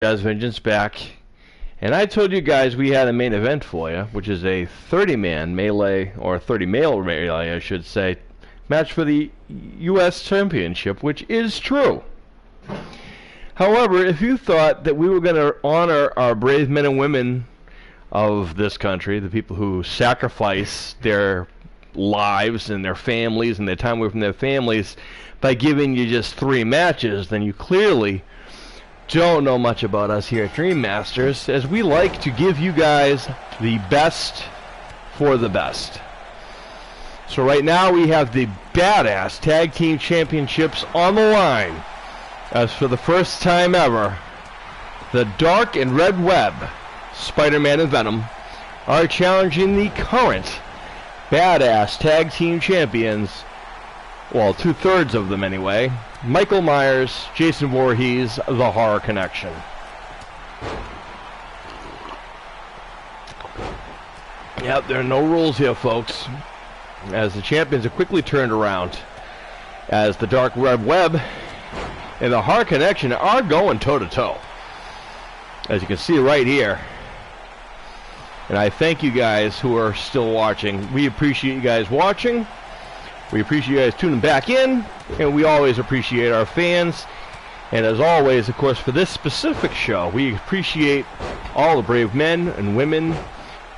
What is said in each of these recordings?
Jazz Vengeance back, and I told you guys we had a main event for you, which is a 30-man melee, or 30-male melee, I should say, match for the U.S. Championship, which is true. However, if you thought that we were going to honor our brave men and women of this country, the people who sacrifice their lives and their families and their time away from their families by giving you just 3 matches, then you clearly don't know much about us here at Dream Masters, as we like to give you guys the best for the best. So right now we have the Badass Tag Team Championships on the line, as for the first time ever, the Dark and Red Web, Spider-Man and Venom, are challenging the current Badass Tag Team Champions, well, 2/3 of them anyway, Michael Myers, Jason Voorhees, The Horror Connection. Yep, there are no rules here, folks, as the champions are quickly turned around, as the Dark Red Web and the Horror Connection are going toe-to-toe, as you can see right here. And I thank you guys who are still watching. We appreciate you guys watching. We appreciate you guys tuning back in, and we always appreciate our fans. And as always, of course, for this specific show, we appreciate all the brave men and women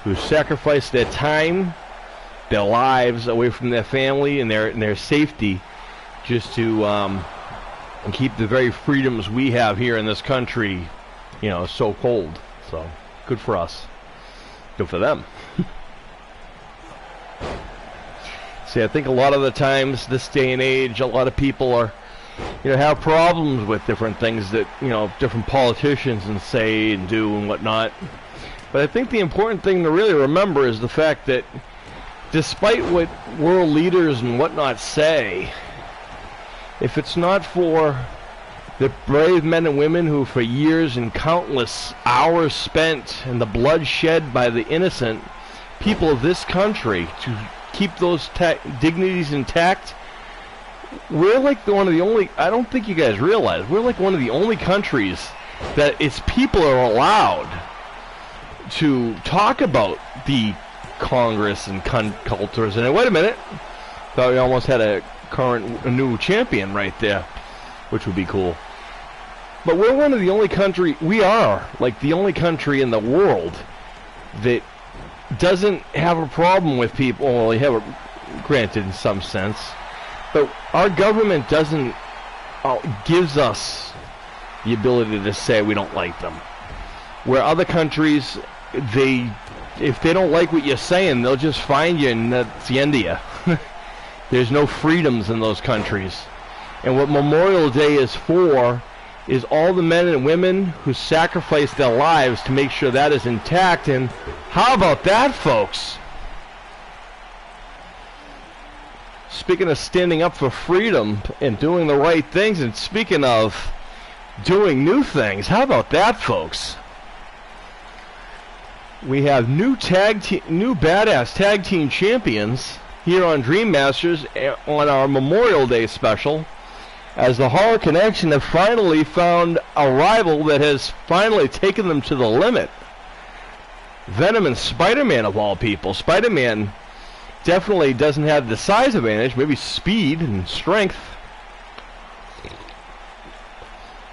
who sacrifice their time, their lives away from their family and their safety, just to keep the very freedoms we have here in this country, you know, so cold. So good for us. Good for them. See, I think a lot of the times, this day and age, a lot of people are, have problems with different things that, different politicians and say and do and whatnot. But I think the important thing to really remember is the fact that despite what world leaders and whatnot say, if it's not for the brave men and women who for years and countless hours spent and the blood shed by the innocent people of this country to keep those dignities intact, we're like one of the only, I don't think you guys realize, we're like one of the only countries that its people are allowed to talk about the Congress and cultures. And wait a minute, thought we almost had a new champion right there, which would be cool. But we're one of the only country, we are like the only country in the world that doesn't have a problem with people. Well, we have it, granted, in some sense, but our government doesn't gives us the ability to say we don't like them. Where other countries, if they don't like what you're saying, they'll just find you and that's the end of you. There's no freedoms in those countries. And what Memorial Day is for is all the men and women who sacrifice their lives to make sure that is intact. And how about that, folks? Speaking of standing up for freedom and doing the right things, and speaking of doing new things, how about that, folks? We have new Badass Tag Team Champions here on Dream Masters on our Memorial Day special, as the Horror Connection have finally found a rival that has finally taken them to the limit. Venom and Spider-Man, of all people. Spider-Man definitely doesn't have the size advantage, maybe speed and strength.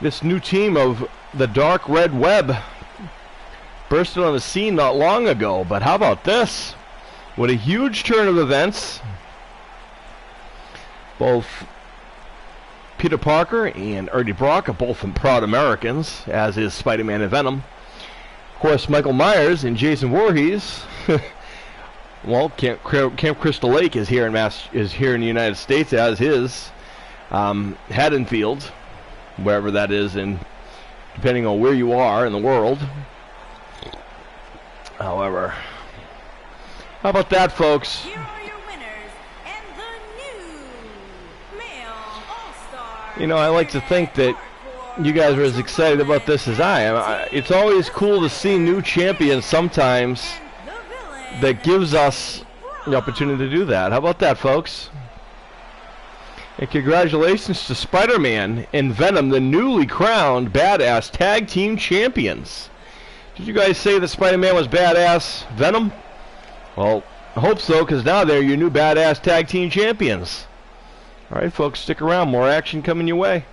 This new team of the Dark Red Web bursted on the scene not long ago, but how about this? What a huge turn of events. Both Peter Parker and Eddie Brock are both proud Americans, as is Spider-Man and Venom. Of course, Michael Myers and Jason Voorhees. Well, Camp Crystal Lake is here in the United States, as is Haddonfield, wherever that is, and depending on where you are in the world. However, how about that, folks? Here are your winners and the new male all-star. I like to think that you guys are as excited about this as I am. It's always cool to see new champions sometimes that gives us the opportunity to do that. How about that, folks? And congratulations to Spider-Man and Venom, the newly crowned Badass Tag Team Champions. Did you guys say that Spider-Man was badass, Venom? Well, I hope so, because now they're your new Badass Tag Team Champions. Alright, folks, stick around. More action coming your way.